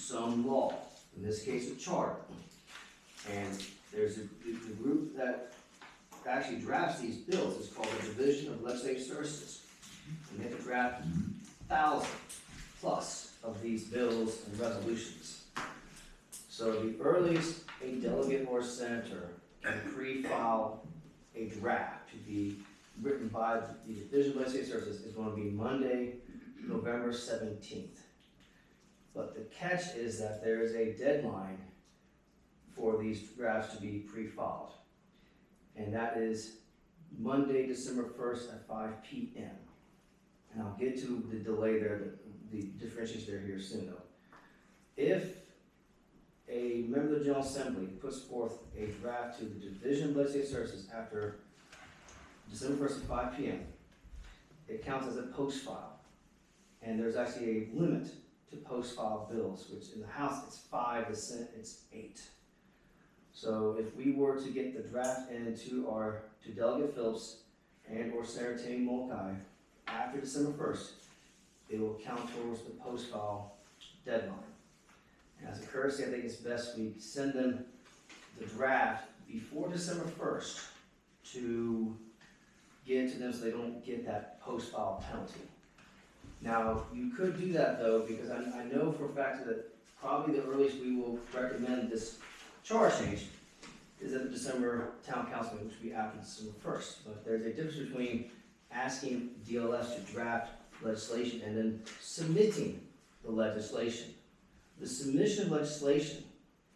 some law, in this case a charter. And there's the group that actually drafts these bills is called the Division of Legislative Services. And they have to draft 1,000 plus of these bills and resolutions. So the earliest a delegate or senator can pre-file a draft to be written by the Division of Legislative Services is going to be Monday, November 17th. But the catch is that there is a deadline for these drafts to be pre-filed. And that is Monday, December 1st at 5 p.m. And I'll get to the delay there, the differentiations there here soon though. If a member of the General Assembly puts forth a draft to the Division of Legislative Services after December 1st at 5 p.m., it counts as a post file. And there's actually a limit to post file bills, which in the House it's 5, the Senate it's 8. So if we were to get the draft into to Delegate Phillips and or Senator Tammy Mulcahy after December 1st, it will count towards the post file deadline. And as a courtesy, I think it's best we send them the draft before December 1st to get it to them so they don't get that post file penalty. Now, you could do that though, because I know for a fact that probably the earliest we will recommend this charge change is at the December Town Council meeting, which will be after December 1st. But there's a difference between asking DLS to draft legislation and then submitting the legislation. The submission of legislation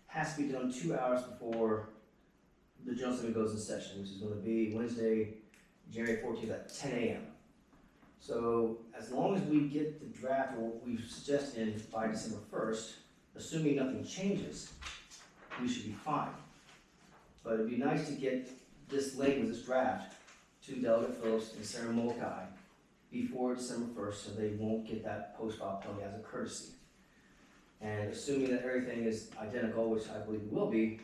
has to be done 2 hours before the General Assembly goes in session, which is going to be Wednesday, January 14th at 10 a.m. So as long as we get the draft or what we've suggested by December 1st, assuming nothing changes, we should be fine. But it'd be nice to get this language, this draft, to Delegate Phillips and Senator Mulcahy before December 1st so they won't get that post-file penalty as a courtesy. And assuming that everything is identical, which I believe it will be,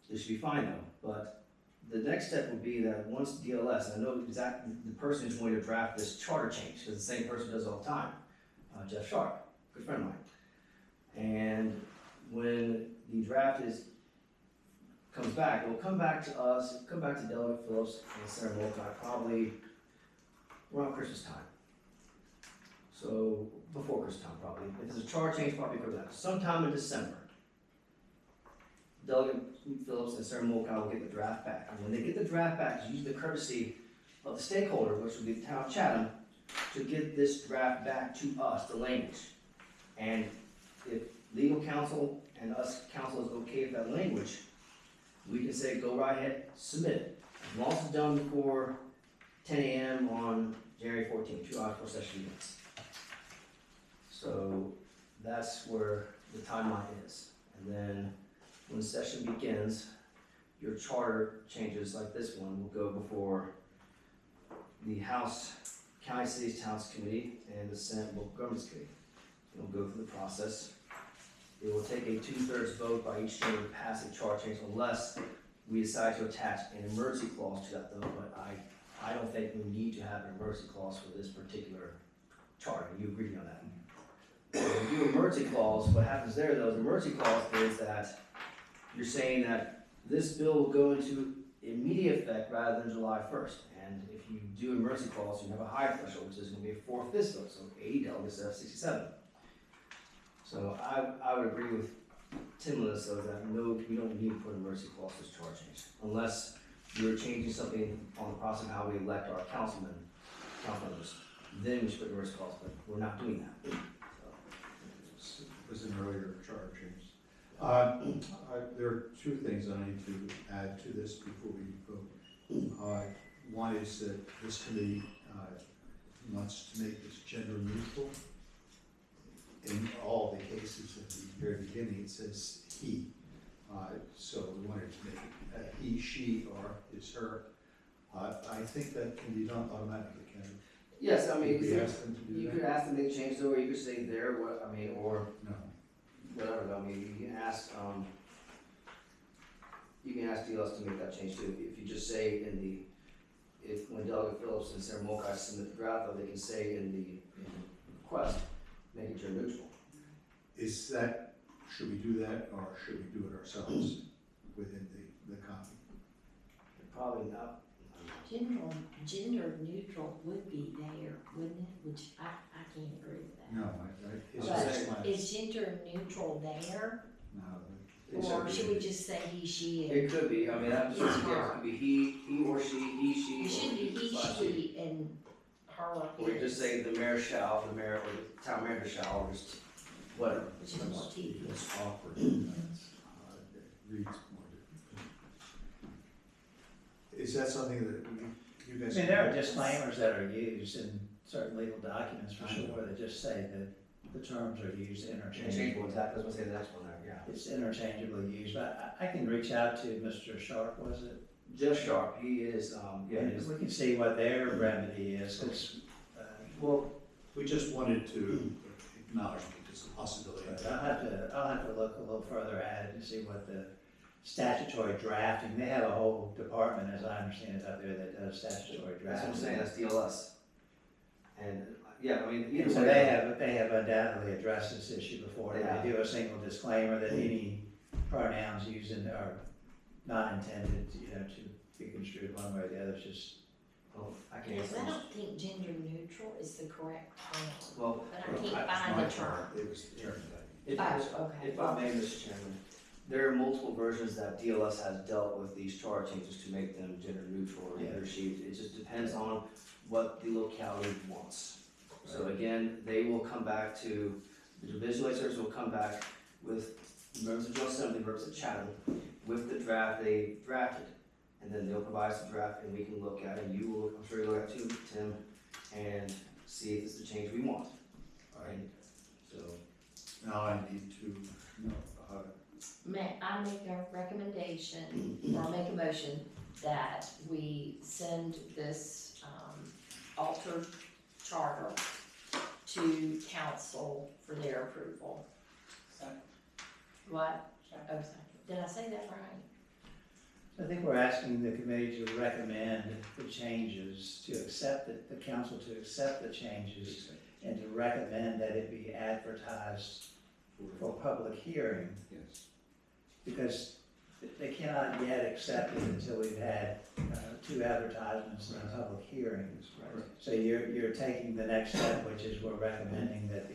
it should be fine though. But the next step would be that once DLS, and I know exactly the person who's going to draft this charter change, because the same person does it all the time, Jeff Sharp, good friend of mine. And when the draft comes back, it will come back to us, come back to Delegate Phillips and Senator Mulcahy probably around Christmas time. So before Christmas time probably. If there's a charter change, probably goes out sometime in December. Delegate Phillips and Senator Mulcahy will get the draft back. And when they get the draft back, use the courtesy of the stakeholder, which will be the town of Chatham, to get this draft back to us, the language. And if legal counsel and us counsel is okay with that language, we can say go right ahead, submit it. As long as it's done before 10 a.m. on January 14th, 2 hours before session begins. So that's where the timeline is. And then when session begins, your charter changes like this one will go before the House County Cities Towns Committee and the Senate Local Governments Committee. It'll go through the process. It will take a 2/3 vote by each chamber to pass a charter change unless we decide to attach an emergency clause to that though, but I don't think we need to have an emergency clause for this particular charter. You agree on that? When you do emergency clause, what happens there though, the emergency clause is that you're saying that this bill will go into immediate effect rather than July 1st. And if you do emergency clause, you have a high threshold, which is going to be a 4/5 vote, so 80 delegates instead of 67. So I would agree with Tim on this, though, that no, we don't need to put an emergency clause to this charge change, unless you're changing something on the process of how we elect our council members. Then we should put an emergency clause, but we're not doing that. It was an earlier charge change. There are two things I need to add to this before we vote. One is that this committee wants to make this gender neutral. In all the cases at the very beginning, it says he. So we wanted to make it he, she, or his, her. I think that can be done automatically, can it? Yes, I mean, you ask them to do you that? could ask them to make changes, or you could say there, what, I mean, or No. whatever, I mean, you can ask DLS to make that change too. If you just say when Delegate Phillips and Senator Mulcahy submit the draft, though, they can say in the request, make it gender neutral. Is that, should we do that, or should we do it ourselves within the copy? Probably not. Gender neutral would be there, wouldn't it? Which I can't agree with that. No, it's But just my, is gender neutral there, no. or should we just say he, she, and It could be, I mean, I'm It's just, her. it could be he or she, he, she. it should be he, slash she, and her, Or you just his, say the mayor shall, the mayor, or the town manager shall, or just whatever. which is more tedious. It's awkward, that's, it reads more difficult. Is that something that you I guys? mean, there are disclaimers that are used in certain legal documents for sure, that just say that the terms are used Interchangeable, interchangeably. exactly, I was gonna say the next one there, yeah. It's interchangeably used, but I can reach out to Mr. Sharp, was it? Just Sharp, he is, yeah, And he's, we can see what their remedy is, because, well, We just wanted to acknowledge that it's a possibility. I'll have to look a little further at it and see what the statutory drafting, they have a whole department, as I understand it, out there that does statutory that's drafting. what I'm saying, that's DLS. And, yeah, I mean, And either so way. they have undoubtedly addressed this issue before. Yeah. They do a single disclaimer that any pronouns used in are not intended, to be construed one way or the other. It's just, Well, I can't Yes, answer I this. don't think gender neutral is the correct term, Well, but I can't find the term. It was the term that. if, Oh, okay. if I may, Mr. Chairman, there are multiple versions that DLS has dealt with these charge changes to make them gender neutral or he or she. It just depends on what the locality wants. So again, they will come back to, the division legislators will come back with members of the General Assembly, members of Chatham, with the draft they drafted. And then they'll provide us a draft and we can look at it, and you will, I'm sure you'll look at it too, Tim, and see if it's the change we want. Alright, So, now I need to know, May I make a recommendation, or make a motion that we send this, altered charter to council for their approval. What? Oh, second. Did I say that right? I think we're asking the committee to recommend the changes, to accept it, the council to accept the changes, and to recommend that it be advertised for public hearing, yes. because they cannot yet accept it until we've had two advertisements and a public hearing. Right. So you're taking the next step, which is we're recommending that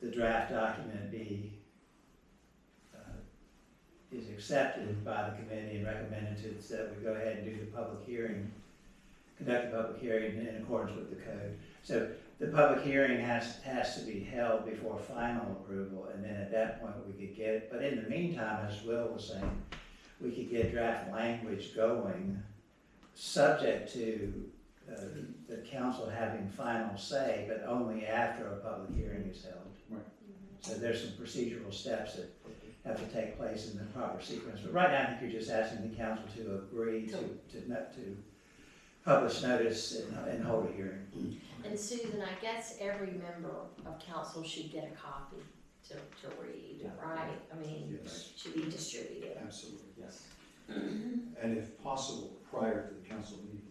the draft document be is accepted by the committee and recommended to, that we go ahead and do the public hearing, conduct the public hearing in accordance with the code. So the public hearing has to be held before final approval, and then at that point we could get it. But in the meantime, as Will was saying, we could get draft language going, subject to the council having final say, but only after a public hearing is held. Right. So there's some procedural steps that have to take place in the proper sequence. But right now, I think you're just asking the council to agree to publish notice and hold a hearing. And Susan, I guess every member of council should get a copy to read, Yeah. right? I mean, Yes. should be distributed. Absolutely. yes. And if possible, prior to the council meeting.